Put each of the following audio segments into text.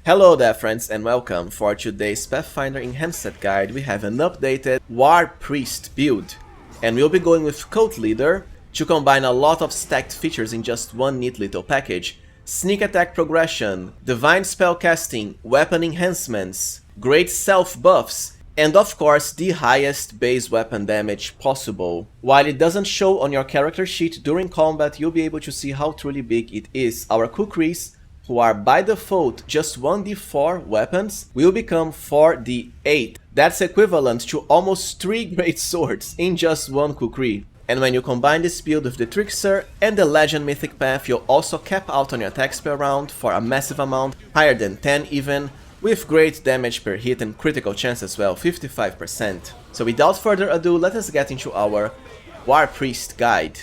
Hello there friends and welcome. For today's Pathfinder Enhanced Guide we have an updated Warpriest build, and we'll be going with CULT LEADER to combine a lot of stacked features in just one neat little package. Sneak attack progression, divine spellcasting, weapon enhancements, great self buffs, and of course the highest base weapon damage possible. While it doesn't show on your character sheet during combat, you'll be able to see how truly big it is. Our KUKRIS, who are by default just 1d4 weapons, will become 4d8. That's equivalent to almost 3 great swords in just one KUKRI. And when you combine this build with the TRICKSTER and the Legend Mythic Path, you'll also cap out on your attacks per round for a massive amount, higher than 10 even, with great damage per hit and critical chance as well, 55%. So without further ado, let us get into our Warpriest guide.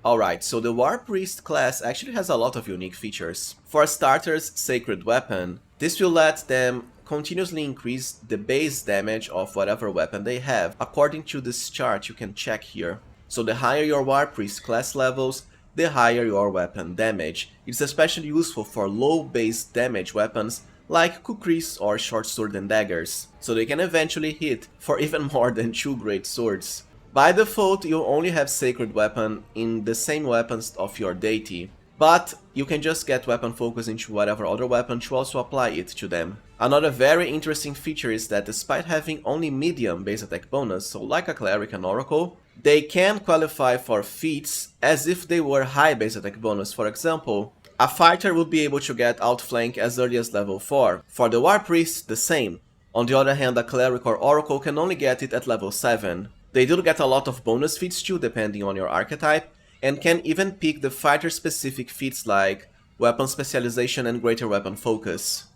Alright, so the Warpriest class actually has a lot of unique features. For starters, Sacred Weapon. This will let them continuously increase the base damage of whatever weapon they have. According to this chart you can check here. So the higher your Warpriest class levels, the higher your weapon damage. It's especially useful for low base damage weapons like KUKRIS or short sword and daggers, so they can eventually hit for even more than 2 great swords. By default, you only have Sacred Weapon in the same weapons of your Deity, but you can just get weapon focus into whatever other weapon to also apply it to them. Another very interesting feature is that despite having only medium base attack bonus, so like a Cleric and Oracle, they can qualify for feats as if they were high base attack bonus. For example, a fighter would be able to get outflank as early as level 4. For the Warpriest, the same. On the other hand, a Cleric or Oracle can only get it at level 7. They do get a lot of bonus feats too, depending on your archetype, and can even pick the fighter-specific feats like weapon specialization and greater weapon focus.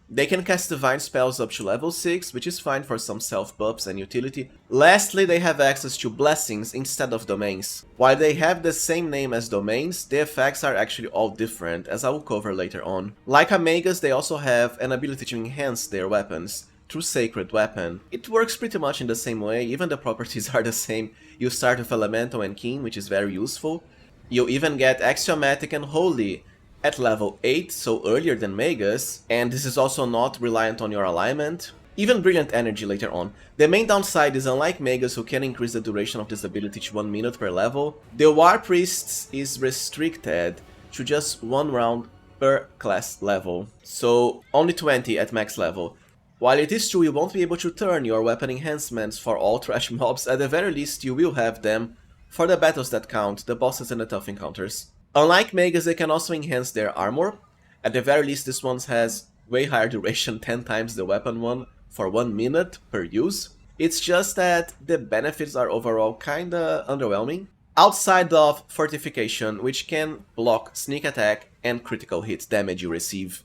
They can cast divine spells up to level 6, which is fine for some self-buffs and utility. Lastly, they have access to blessings instead of domains. While they have the same name as domains, the effects are actually all different, as I will cover later on. Like a Magus, they also have an ability to enhance their weapons through Sacred Weapon. It works pretty much in the same way, even the properties are the same. You start with Elemental and Keen, which is very useful. You even get Axiomatic and Holy at level 8, so earlier than Magus, and this is also not reliant on your alignment. Even Brilliant Energy later on. The main downside is, unlike Magus, who can increase the duration of this ability to 1 minute per level, the Warpriest is restricted to just 1 round per class level, so only 20 at max level. While it is true you won't be able to turn your weapon enhancements for all trash mobs, at the very least you will have them for the battles that count, the bosses and the tough encounters. Unlike Magus, they can also enhance their armor. At the very least this one has way higher duration, 10 times the weapon one, for 1 minute per use. It's just that the benefits are overall kinda underwhelming. Outside of Fortification, which can block sneak attack and critical hit damage you receive.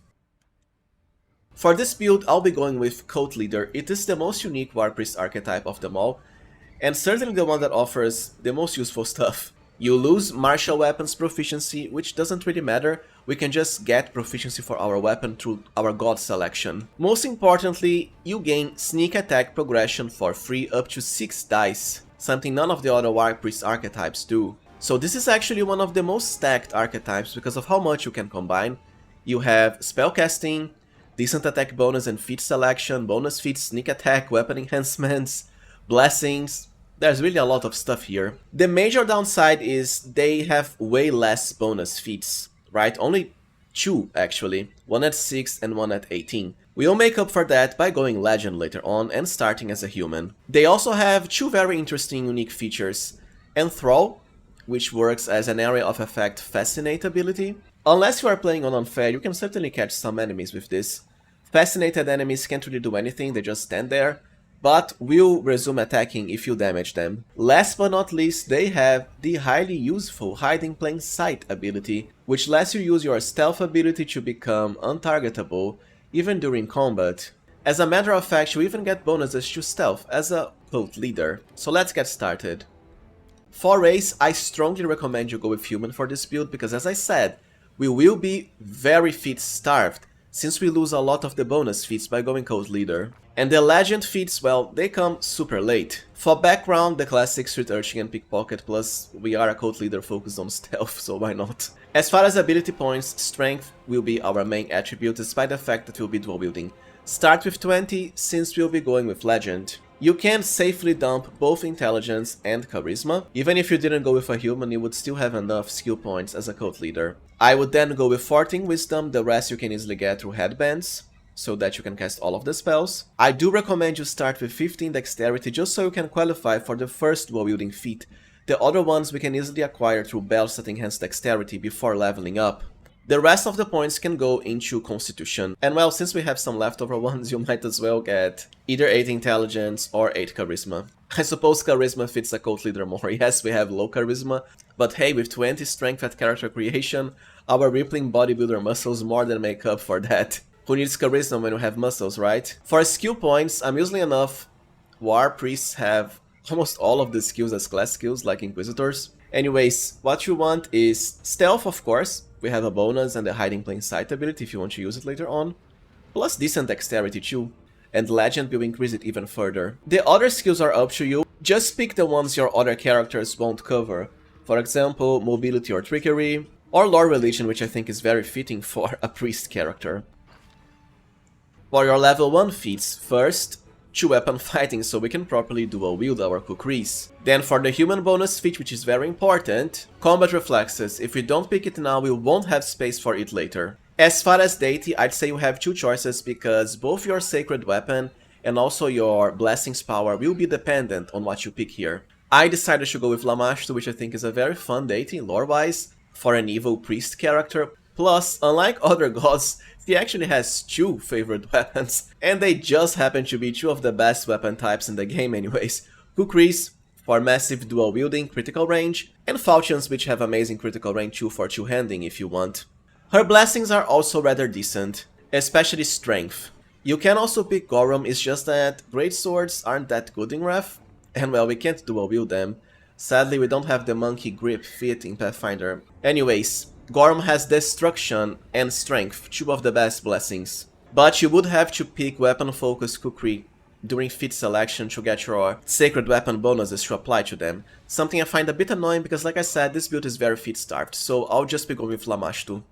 For this build, I'll be going with CULT LEADER. It is the most unique Warpriest archetype of them all, and certainly the one that offers the most useful stuff. You lose martial weapons proficiency, which doesn't really matter. We can just get proficiency for our weapon through our god selection. Most importantly, you gain sneak attack progression for free up to 6 dice, something none of the other Warpriest archetypes do. So this is actually one of the most stacked archetypes because of how much you can combine. You have spellcasting, decent attack bonus and feat selection, bonus feats, sneak attack, weapon enhancements, blessings. There's really a lot of stuff here. The major downside is they have way less bonus feats, right? Only 2 actually, one at 6 and one at 18. We'll make up for that by going Legend later on and starting as a human. They also have 2 very interesting unique features. Enthrall, which works as an area of effect Fascinate ability. Unless you are playing on Unfair, you can certainly catch some enemies with this. Fascinated enemies can't really do anything, they just stand there, but will resume attacking if you damage them. Last but not least, they have the highly useful Hide in Plain Sight ability, which lets you use your stealth ability to become untargetable even during combat. As a matter of fact, you even get bonuses to stealth as a CULT leader. So let's get started. For race, I strongly recommend you go with human for this build because, as I said, we will be very feat starved, since we lose a lot of the bonus feats by going CULT LEADER. And the legend feats, well, they come super late. For background, the classic street urchin and pickpocket, plus we are a cult leader focused on stealth, so why not? As far as ability points, strength will be our main attribute despite the fact that we'll be dual wielding. Start with 20 since we'll be going with legend. You can safely dump both intelligence and charisma. Even if you didn't go with a human, you would still have enough skill points as a cult leader. I would then go with 14 wisdom, the rest you can easily get through headbands, so that you can cast all of the spells. I do recommend you start with 15 dexterity just so you can qualify for the first dual wielding feat. The other ones we can easily acquire through bells that enhance dexterity before leveling up. The rest of the points can go into Constitution, and well, since we have some leftover ones, you might as well get either 8 Intelligence or 8 Charisma. I suppose Charisma fits a cult leader more. Yes, we have low Charisma, but hey, with 20 Strength at character creation, our rippling bodybuilder muscles more than make up for that. Who needs Charisma when you have muscles, right? For skill points, amusingly enough, Warpriests have almost all of the skills as class skills, like Inquisitors. Anyways, what you want is Stealth, of course. We have a bonus and the Hide in Plain Sight ability if you want to use it later on. Plus decent dexterity too. And Legend will increase it even further. The other skills are up to you. Just pick the ones your other characters won't cover. For example, Mobility or Trickery. Or Lore Religion, which I think is very fitting for a priest character. For your level 1 feats, first, 2-weapon fighting so we can properly dual wield our KUKRIS. Then for the human bonus feat, which is very important, combat reflexes. If we don't pick it now, we won't have space for it later. As far as Deity, I'd say you have 2 choices because both your sacred weapon and also your blessings power will be dependent on what you pick here. I decided to go with Lamashtu, which I think is a very fun deity lore-wise for an evil priest character. Plus, unlike other gods, he actually has 2 favorite weapons, and they just happen to be 2 of the best weapon types in the game anyways. KUKRIS for massive dual wielding critical range, and Falchions which have amazing critical range too for two-handing if you want. Her blessings are also rather decent, especially strength. You can also pick Gorum, it's just that greatswords aren't that good in Wrath, and well, we can't dual wield them. Sadly, we don't have the monkey grip fit in Pathfinder. Anyways, Gorum has Destruction and Strength, 2 of the best blessings. But you would have to pick Weapon Focus Kukri during feat selection to get your Sacred Weapon bonuses to apply to them. Something I find a bit annoying because, like I said, this build is very feat starved, so I'll just be going with Lamashtu.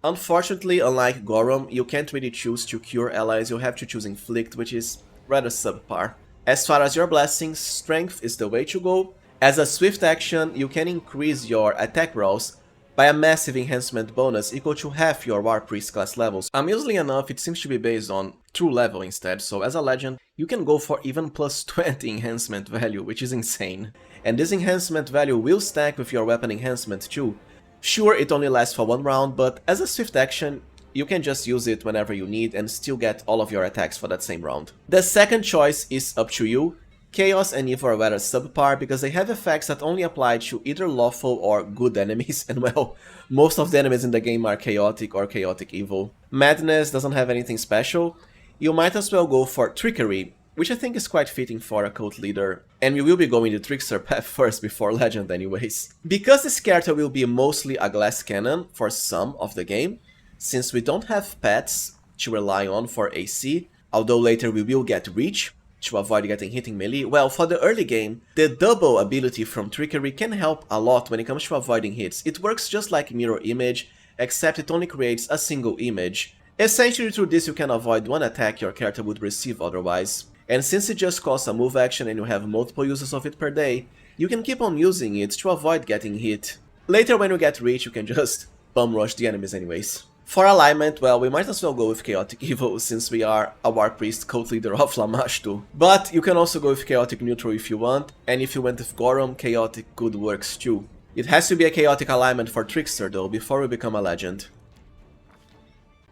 Unfortunately, unlike Gorum, you can't really choose to cure allies, you'll have to choose Inflict, which is rather subpar. As far as your blessings, Strength is the way to go. As a swift action, you can increase your attack rolls by a massive enhancement bonus equal to half your Warpriest class levels. Amusingly enough, it seems to be based on true level instead, so as a legend, you can go for even plus 20 enhancement value, which is insane. And this enhancement value will stack with your weapon enhancement too. Sure, it only lasts for 1 round, but as a swift action, you can just use it whenever you need and still get all of your attacks for that same round. The second choice is up to you. Chaos and Evil are rather subpar because they have effects that only apply to either lawful or good enemies, and well, most of the enemies in the game are chaotic or chaotic evil. Madness doesn't have anything special. You might as well go for Trickery, which I think is quite fitting for a cult leader, and we will be going the Trickster path first before Legend anyways. Because this character will be mostly a glass cannon for some of the game, since we don't have pets to rely on for AC, although later we will get Reach, to avoid getting hit in melee, well, for the early game, the double ability from Trickery can help a lot when it comes to avoiding hits. It works just like Mirror Image, except it only creates a single image. Essentially through this you can avoid 1 attack your character would receive otherwise. And since it just costs a move action and you have multiple uses of it per day, you can keep on using it to avoid getting hit. Later when you get Reach, you can just bum rush the enemies anyways. For alignment, well, we might as well go with Chaotic Evil since we are a Warpriest cult leader of Lamashtu. But you can also go with Chaotic Neutral if you want, and if you went with Gorum, Chaotic Good works too. It has to be a Chaotic alignment for Trickster though, before we become a legend.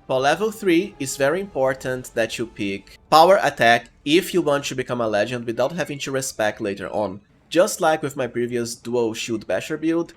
For level 3, it's very important that you pick Power Attack if you want to become a legend without having to respec later on. Just like with my previous Dual Shield Basher build,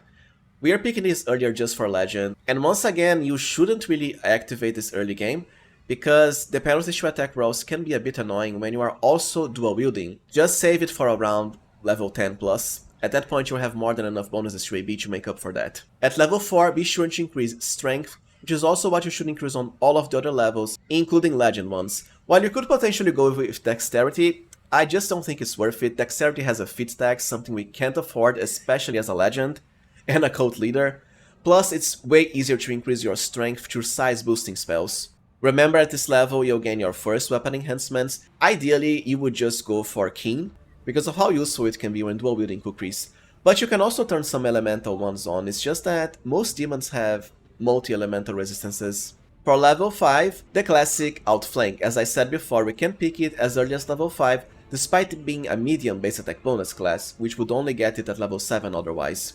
we are picking this earlier just for legend, and once again, you shouldn't really activate this early game, because the penalties to attack rolls can be a bit annoying when you are also dual wielding. Just save it for around level 10 plus. At that point you'll have more than enough bonuses to AB to make up for that. At level 4, be sure to increase Strength which is also what you should increase on all of the other levels, including legend ones. While you could potentially go with dexterity, I just don't think it's worth it. Dexterity has a Feats tax, something we can't afford, especially as a legend and a cult leader. Plus, it's way easier to increase your strength through size boosting spells. Remember, at this level you'll gain your first weapon enhancements. Ideally, you would just go for Keen, because of how useful it can be when dual wielding KUKRIS. But you can also turn some elemental ones on, it's just that most demons have multi-elemental resistances. For level 5, the classic Outflank. As I said before, we can pick it as early as level 5, despite it being a medium base attack bonus class, which would only get it at level 7 otherwise.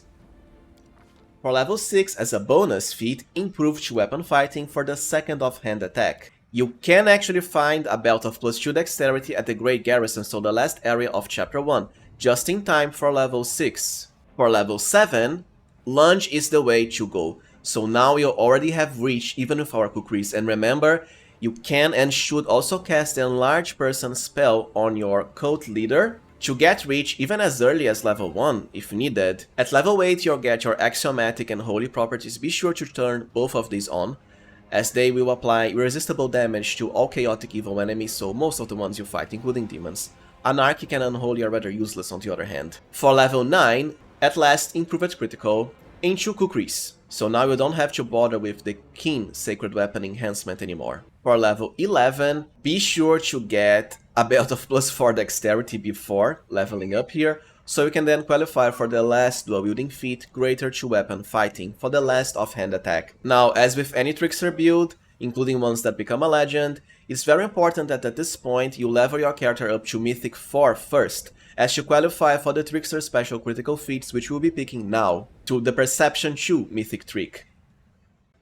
For level 6, as a bonus feat, improved weapon fighting for the second offhand attack. You can actually find a belt of +2 dexterity at the Great Garrison, so the last area of chapter 1, just in time for level 6. For level 7, lunge is the way to go. So now you already have reach even with our KUKRIS, and remember, you can and should also cast the Enlarge Person spell on your cult leader to get reach even as early as level 1 if needed. At level 8 you'll get your axiomatic and holy properties. Be sure to turn both of these on, as they will apply irresistible damage to all chaotic evil enemies, so most of the ones you fight, including demons. Anarchic and Unholy are rather useless on the other hand. For level 9, at last improved critical into KUKRIS. So now you don't have to bother with the Keen Sacred Weapon enhancement anymore. For level 11, be sure to get a belt of +4 dexterity before leveling up here, so you can then qualify for the last dual wielding feat, Greater 2 Weapon Fighting, for the last offhand attack. Now, as with any trickster build, including ones that become a legend, it's very important that at this point you level your character up to Mythic 4 first, as to qualify for the Trickster special critical feats, which we'll be picking now, to the Perception 2 Mythic Trick.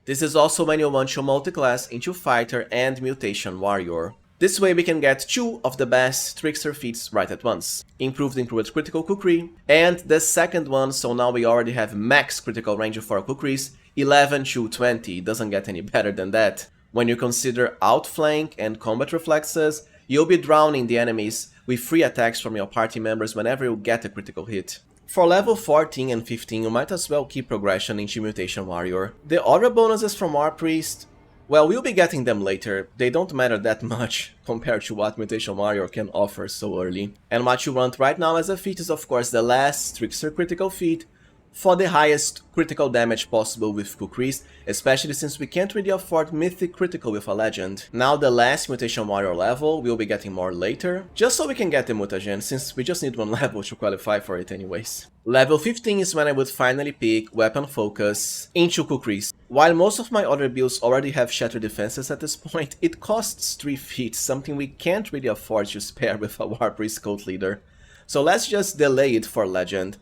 This is also when you want to multiclass into Fighter and Mutation Warrior. This way we can get 2 of the best Trickster feats right at once. Improved critical KUKRI, and the second one, so now we already have max critical range for KUKRIs, 11 to 20, doesn't get any better than that. When you consider Outflank and Combat Reflexes, you'll be drowning the enemies with free attacks from your party members whenever you get a critical hit. For level 14 and 15 you might as well keep progression into Mutation Warrior. The other bonuses from Warpriest, well, we'll be getting them later, they don't matter that much compared to what Mutation Warrior can offer so early. And what you want right now as a feat is of course the last Trickster critical feat, for the highest critical damage possible with KUKRIS, especially since we can't really afford Mythic Critical with a legend. Now the last Mutation Warrior level, we'll be getting more later, just so we can get the mutagen, since we just need one level to qualify for it anyways. Level 15 is when I would finally pick Weapon Focus into KUKRIS. While most of my other builds already have Shattered Defenses at this point, it costs 3 feats, something we can't really afford to spare with a Warpriest Cult Leader. So let's just delay it for legend.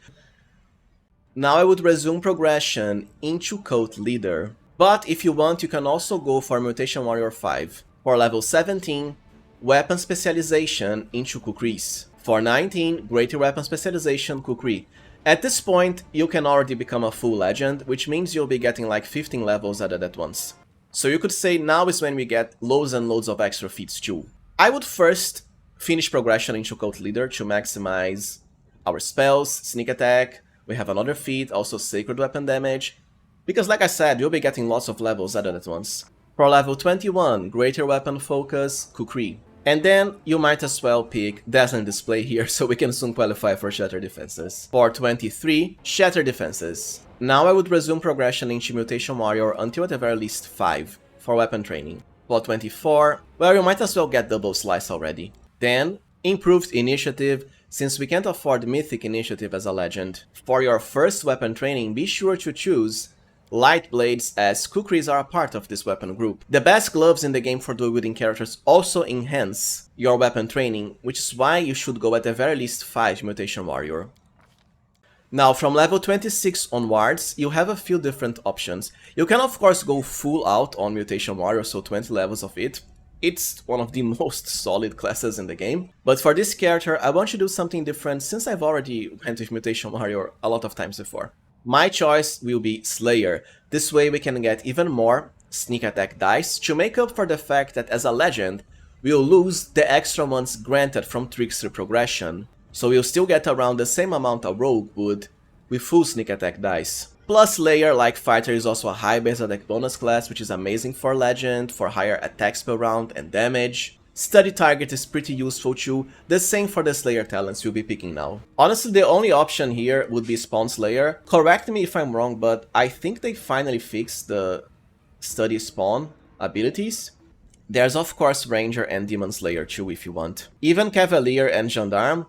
Now I would resume progression into Cult Leader, but if you want you can also go for Mutation Warrior 5. For level 17, Weapon Specialization into KUKRIS. For 19, Greater Weapon Specialization KUKRI. At this point you can already become a full legend, which means you'll be getting like 15 levels added at once. So you could say now is when we get loads and loads of extra feats too. I would first finish progression into Cult Leader to maximize our spells, sneak attack. We have another feat, also Sacred Weapon damage, because like I said, you'll be getting lots of levels added at once. For level 21, Greater Weapon Focus, KUKRI. And then you might as well pick Dazzling Display here, so we can soon qualify for Shattered Defenses. For 23, Shattered Defenses. Now I would resume progression into Mutation Warrior until at the very least 5, for weapon training. For 24, well, you might as well get Double Slice already. Then, Improved Initiative, since we can't afford Mythic Initiative as a legend. For your first weapon training, be sure to choose Light Blades, as KUKRIs are a part of this weapon group. The best gloves in the game for dual wielding characters also enhance your weapon training, which is why you should go at the very least 5 Mutation Warrior. Now from level 26 onwards, you have a few different options. You can of course go full out on Mutation Warrior, so 20 levels of it. It's one of the most solid classes in the game. But for this character, I want to do something different since I've already went with Mutation Warrior a lot of times before. My choice will be Slayer. This way we can get even more sneak attack dice to make up for the fact that as a legend, we'll lose the extra ones granted from Trickster progression. So we'll still get around the same amount a rogue would with full sneak attack dice. Plus Slayer, like Fighter, is also a high base attack bonus class, which is amazing for Legend, for higher attacks per round and damage. Study Target is pretty useful too, the same for the Slayer talents we'll be picking now. Honestly, the only option here would be Spawn Slayer. Correct me if I'm wrong, but I think they finally fixed the Study Spawn abilities. There's of course Ranger and Demon Slayer too if you want. Even Cavalier and Gendarme.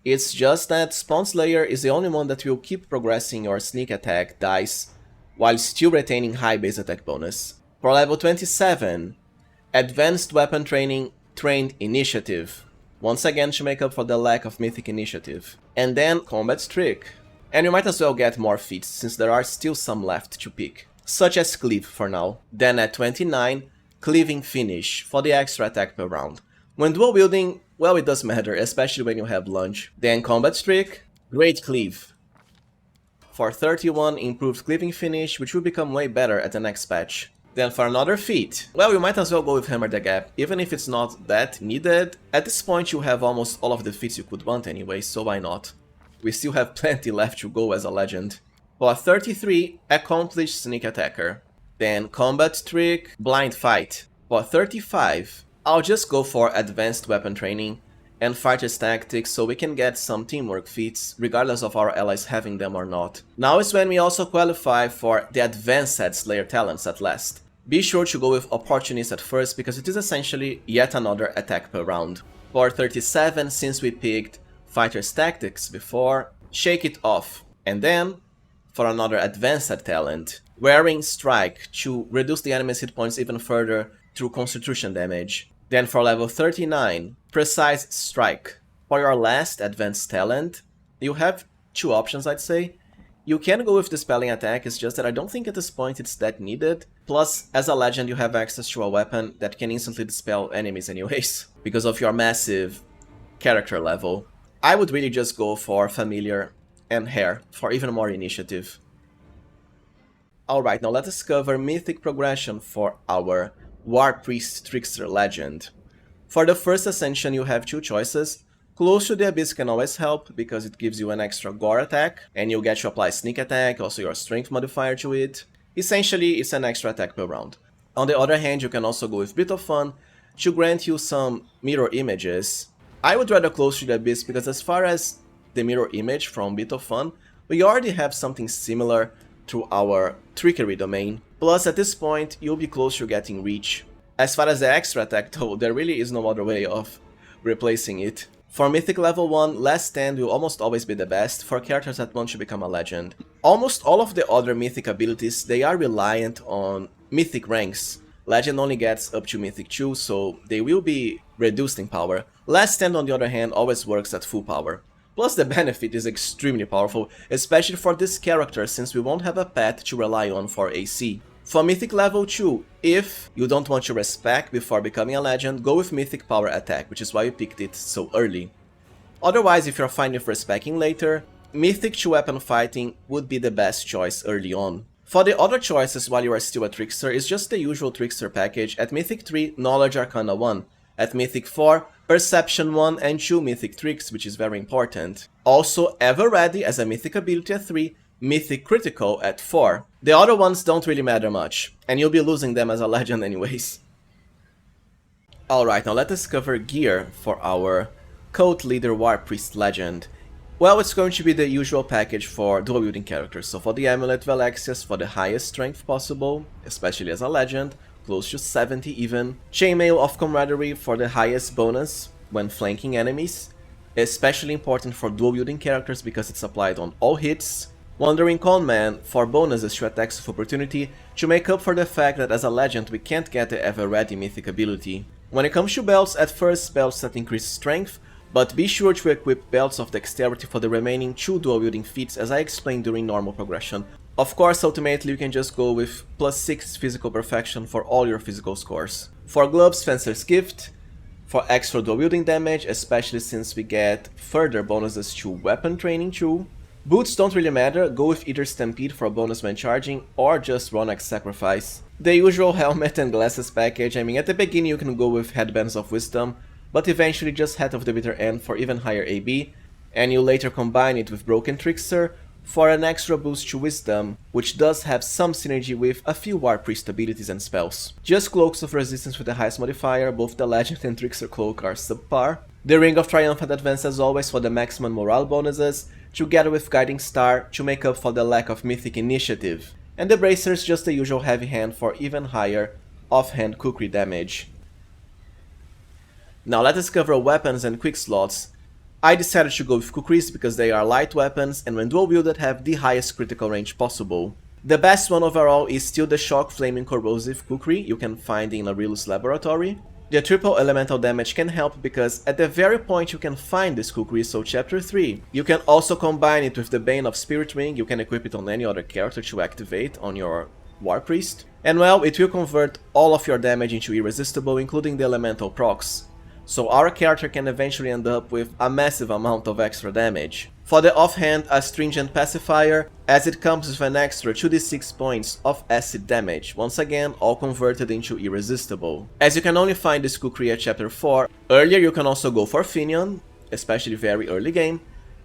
It's just that Spawn Slayer is the only one that will keep progressing your sneak attack dice while still retaining high base attack bonus. For level 27, Advanced Weapon Training Trained Initiative. Once again to make up for the lack of Mythic Initiative. And then Combat Trick. And you might as well get more feats since there are still some left to pick. Such as Cleave for now. Then at 29, Cleaving Finish for the extra attack per round. When dual wielding, well, it does matter, especially when you have lunge. Then Combat Trick, Great Cleave. For 31, Improved Cleaving Finish, which will become way better at the next patch. Then for another feat, well, you might as well go with Hammer the Gap, even if it's not that needed. At this point you have almost all of the feats you could want anyway, so why not? We still have plenty left to go as a legend. For 33, Accomplished Sneak Attacker. Then Combat Trick, Blind Fight. For 35, I'll just go for Advanced Weapon Training and Fighter's Tactics so we can get some teamwork feats, regardless of our allies having them or not. Now is when we also qualify for the Advanced Slayer talents at last. Be sure to go with Opportunist at first because it is essentially yet another attack per round. For 37, since we picked Fighter's Tactics before, Shake It Off. And then, for another Advanced talent, Wearing Strike to reduce the enemy's hit points even further through Constitution damage. Then for level 39, Precise Strike. For your last advanced talent, you have two options I'd say. You can go with Dispelling Attack, it's just that I don't think at this point it's that needed. Plus, as a legend you have access to a weapon that can instantly dispel enemies anyways, because of your massive character level. I would really just go for Familiar and Hair for even more initiative. Alright, now let us cover Mythic Progression for our Warpriest Trickster Legend. For the first ascension you have two choices. Close to the Abyss can always help because it gives you an extra gore attack and you get to apply sneak attack, also your strength modifier to it. Essentially it's an extra attack per round. On the other hand you can also go with Bit of Fun to grant you some mirror images. I would rather Close to the Abyss because as far as the mirror image from Bit of Fun, we already have something similar through our Trickery domain. Plus, at this point, you'll be close to getting Reach. As far as the extra attack though, there really is no other way of replacing it. For Mythic level 1, Last Stand will almost always be the best for characters that want to become a legend. Almost all of the other Mythic abilities, they are reliant on Mythic ranks. Legend only gets up to Mythic 2, so they will be reduced in power. Last Stand on the other hand always works at full power. Plus the benefit is extremely powerful, especially for this character since we won't have a pet to rely on for AC. For Mythic level 2, if you don't want to respec before becoming a legend, go with Mythic Power Attack, which is why we picked it so early. Otherwise, if you're fine with respecing later, Mythic 2 Weapon Fighting would be the best choice early on. For the other choices while you are still a Trickster, it's just the usual Trickster package. At Mythic 3, Knowledge Arcana 1. At Mythic 4, Perception 1 and 2 Mythic Tricks, which is very important. Also, Ever Ready as a Mythic ability at 3, Mythic Critical at 4. The other ones don't really matter much, and you'll be losing them as a legend anyways. Alright, now let us cover gear for our CULT LEADER Warpriest Legend. Well, it's going to be the usual package for dual wielding characters. So for the Amulet Valexius for the highest strength possible, especially as a legend, close to 70 even. Chainmail of Camaraderie for the highest bonus when flanking enemies, especially important for dual wielding characters because it's applied on all hits. Wandering Conman for bonuses to attacks of opportunity to make up for the fact that as a legend we can't get the Ever Ready mythic ability. When it comes to belts, at first belts that increase strength, but be sure to equip belts of dexterity for the remaining 2 dual wielding feats as I explained during normal progression. Of course, ultimately you can just go with +6 physical perfection for all your physical scores. For gloves, Fencer's Gift, for extra dual wielding damage, especially since we get further bonuses to weapon training too. Boots don't really matter, go with either Stampede for a bonus when charging, or just Ronak's Sacrifice. The usual helmet and glasses package, I mean at the beginning you can go with Headbands of Wisdom, but eventually just Hat of the Bitter End for even higher AB, and you later combine it with Broken Trickster for an extra boost to Wisdom, which does have some synergy with a few Warpriest abilities and spells. Just Cloaks of Resistance with the highest modifier, both the Legend and Trickster Cloak are subpar. The Ring of Triumphant Advance as always for the maximum morale bonuses, together with Guiding Star to make up for the lack of Mythic Initiative. And the Bracers just the usual heavy hand for even higher offhand kukri damage. Now let us cover weapons and Quickslots. I decided to go with KUKRIS because they are light weapons and when dual wielded have the highest critical range possible. The best one overall is still the Shock Flaming Corrosive kukri you can find in Larilus Laboratory. The triple elemental damage can help because at the very point you can find this kukri, so chapter 3, you can also combine it with the Bane of Spirit Ring. You can equip it on any other character to activate on your Warpriest. And well, it will convert all of your damage into irresistible, including the elemental procs. So our character can eventually end up with a massive amount of extra damage. For the offhand, a Stringent Pacifier, as it comes with an extra 2d6 points of acid damage, once again all converted into irresistible. As you can only find this kukri at chapter 4, earlier you can also go for Finion, especially very early game,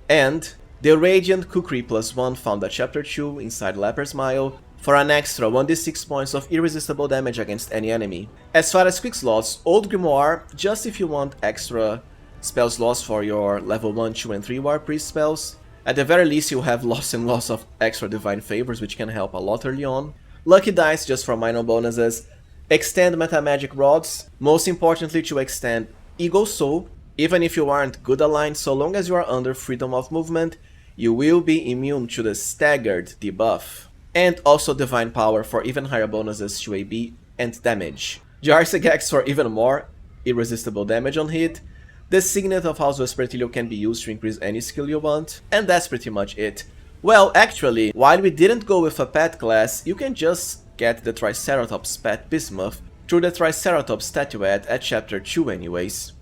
and the Radiant kukri +1 found at chapter 2 inside Leper's Mile, for an extra 1d6 points of irresistible damage against any enemy. As far as Quickslots, Old Grimoire, just if you want extra spell slots for your level 1, 2 and 3 Warpriest spells. At the very least you'll have lots and lots of extra Divine Favors which can help a lot early on. Lucky Dice just for minor bonuses. Extend Metamagic Rods, most importantly to extend Eagle Soul. Even if you aren't good aligned, so long as you are under freedom of movement, you will be immune to the Staggered debuff. And also Divine Power for even higher bonuses to AB and damage. Jarsegex for even more irresistible damage on hit. The Signet of House Vespertilio can be used to increase any skill you want. And that's pretty much it. Well, actually, while we didn't go with a pet class, you can just get the Triceratops pet Bismuth through the Triceratops statuette at chapter 2 anyways.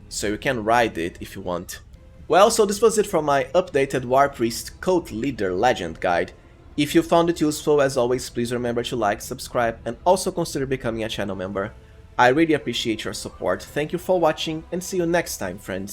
So you can ride it if you want. Well, so this was it from my updated Warpriest Cult Leader Legend Guide. If you found it useful, as always, please remember to like, subscribe, and also consider becoming a channel member. I really appreciate your support. Thank you for watching, and see you next time, friends.